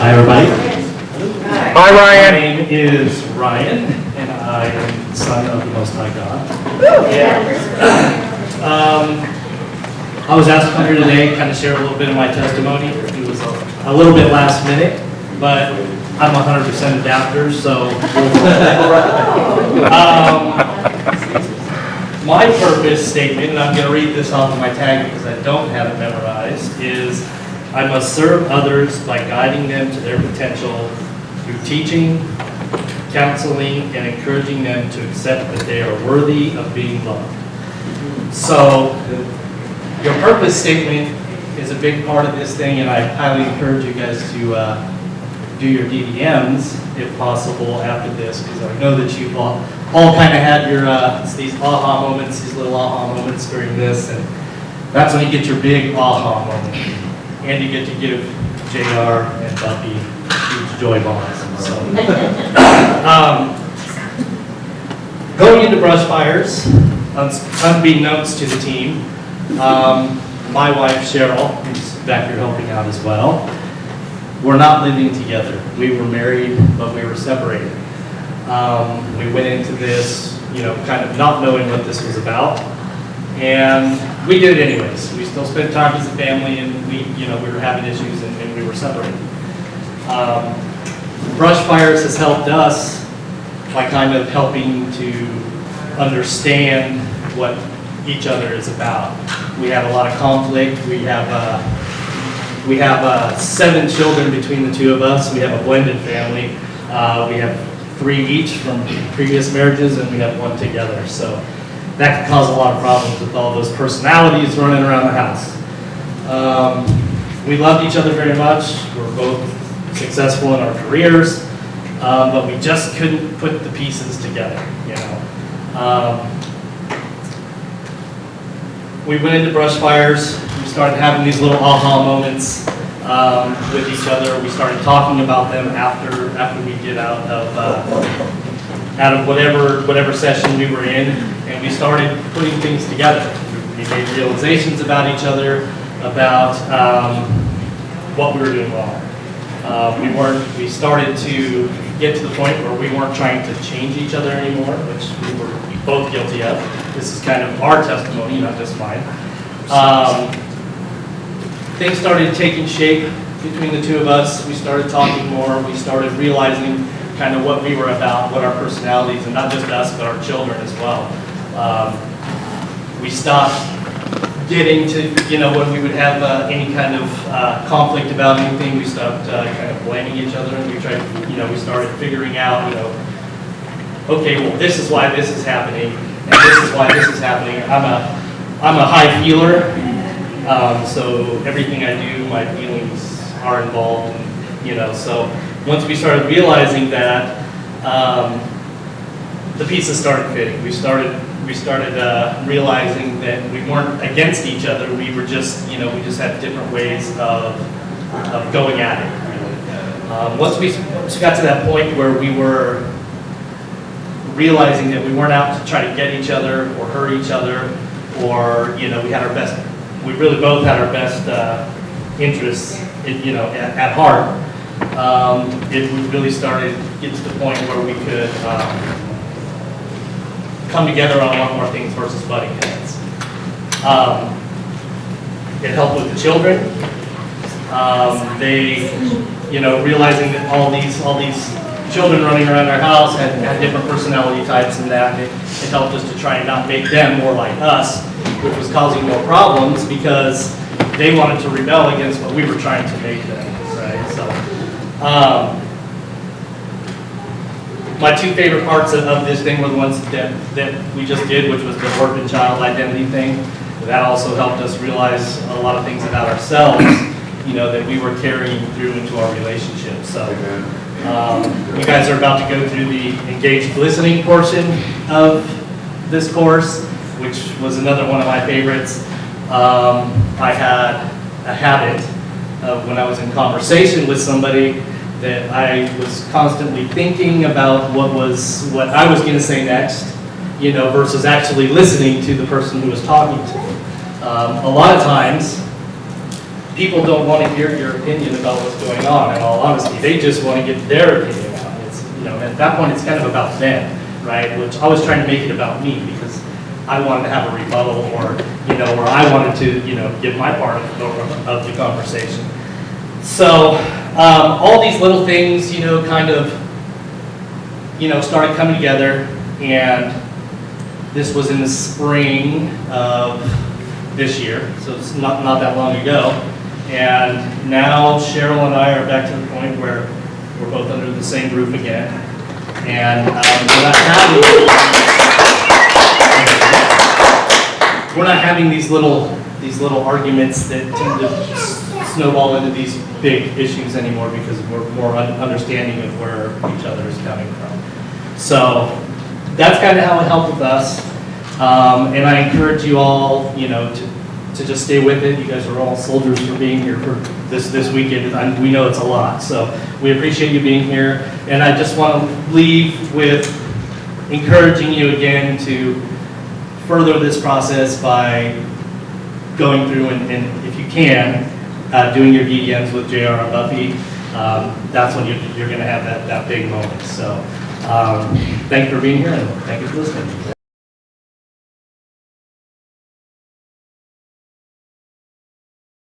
Hi, everybody. Hi, My Ryan. name is Ryan, and I am the son of the Most High God. I was asked to come here today, kind of share a little bit of my testimony. It was a little bit last minute, but I'm 100% adapter, so. My purpose statement, and I'm going to read this off of my tag because I don't have it memorized, is I must serve others by guiding them to their potential through teaching, counseling, and encouraging them to accept that they are worthy of being loved. So, your purpose statement is a big part of this thing, and I highly encourage you guys to do your DDMs, if possible, after this, because I know that you've all kind of had your these aha moments, these little aha moments during this, and that's when you get your big aha moment. And you get to give JR and Buffy huge joy bombs. So, going into brush fires, unbeknownst to the team, my wife Cheryl, who's back here helping out as well, we're not living together. We were married, but we were separated. We went into this, kind of not knowing what this was about, and we did it anyways. We still spent time as a family, and we were having issues, and we were separated. Brush fires has helped us by kind of helping to understand what each other is about. We have a lot of conflict. We have 7 children between the two of us. We have a blended family. We have 3 each from previous marriages, and we have 1 together. So that can cause a lot of problems with all those personalities running around the house. We loved each other very much. We're both successful in our careers, but we just couldn't put the pieces together. We went into brush fires. We started having these little aha moments with each other. We started talking about them after we get out of whatever session we were in, and we started putting things together. We made realizations about each other, about what we were doing wrong. We started to get to the point where we weren't trying to change each other anymore, which we were both guilty of. This is kind of our testimony, not just mine. Things started taking shape between the two of us. We started talking more. We started realizing kind of what we were about, what our personalities, and not just us, but our children as well. We stopped getting to, when we would have any kind of conflict about anything, we stopped kind of blaming each other, and we tried, we started figuring out, okay, well, this is why this is happening, and this is why this is happening. I'm a high feeler, so everything I do, my feelings are involved, and, so once we started realizing that, the pieces started fitting. We started realizing that we weren't against each other. We were just, we just had different ways of going at it. Once we got to that point where we were realizing that we weren't out to try to get each other or hurt each other, or we had our best. We really both had our best interests, at heart. It really started to get to the point where we could come together on a lot more things versus butting heads. It helped with the children. They, realizing that all these children running around our house had different personality types, and that it helped us to try and not make them more like us, which was causing more problems because they wanted to rebel against what we were trying to make them, right? So, my 2 favorite parts of this thing were the ones that we just did, which was the orphan child identity thing. That also helped us realize a lot of things about ourselves, that we were carrying through into our relationship. So, you guys are about to go through the engaged listening portion of this course, which was another one of my favorites. I had a habit of when I was in conversation with somebody that I was constantly thinking about what I was going to say next, versus actually listening to the person who was talking to me. A lot of times, people don't want to hear your opinion about what's going on, in all honesty. They just want to get their opinion out. It's, you know, at that point, it's kind of about them, right? Which I was trying to make it about me because I wanted to have a rebuttal, or, you know, or I wanted to, you know, give my part of the conversation. So all these little things, you know, kind of, you know, started coming together, and this was in the spring of this year, so it's not that long ago. And now Cheryl and I are back to the point where we're both under the same roof again. And we're not having these little arguments that tend to snowball into these big issues anymore, because we're more understanding of where each other is coming from. So that's kind of how it helped with us. And I encourage you all, you know, to just stay with it. You guys are all soldiers for being here for this weekend. We know it's a lot, so we appreciate you being here. And I just want to leave with encouraging you again to further this process by going through and if you can, doing your DDMs with JR and Buffy. That's when you're going to have that big moment. So thank you for being here, and thank you for listening.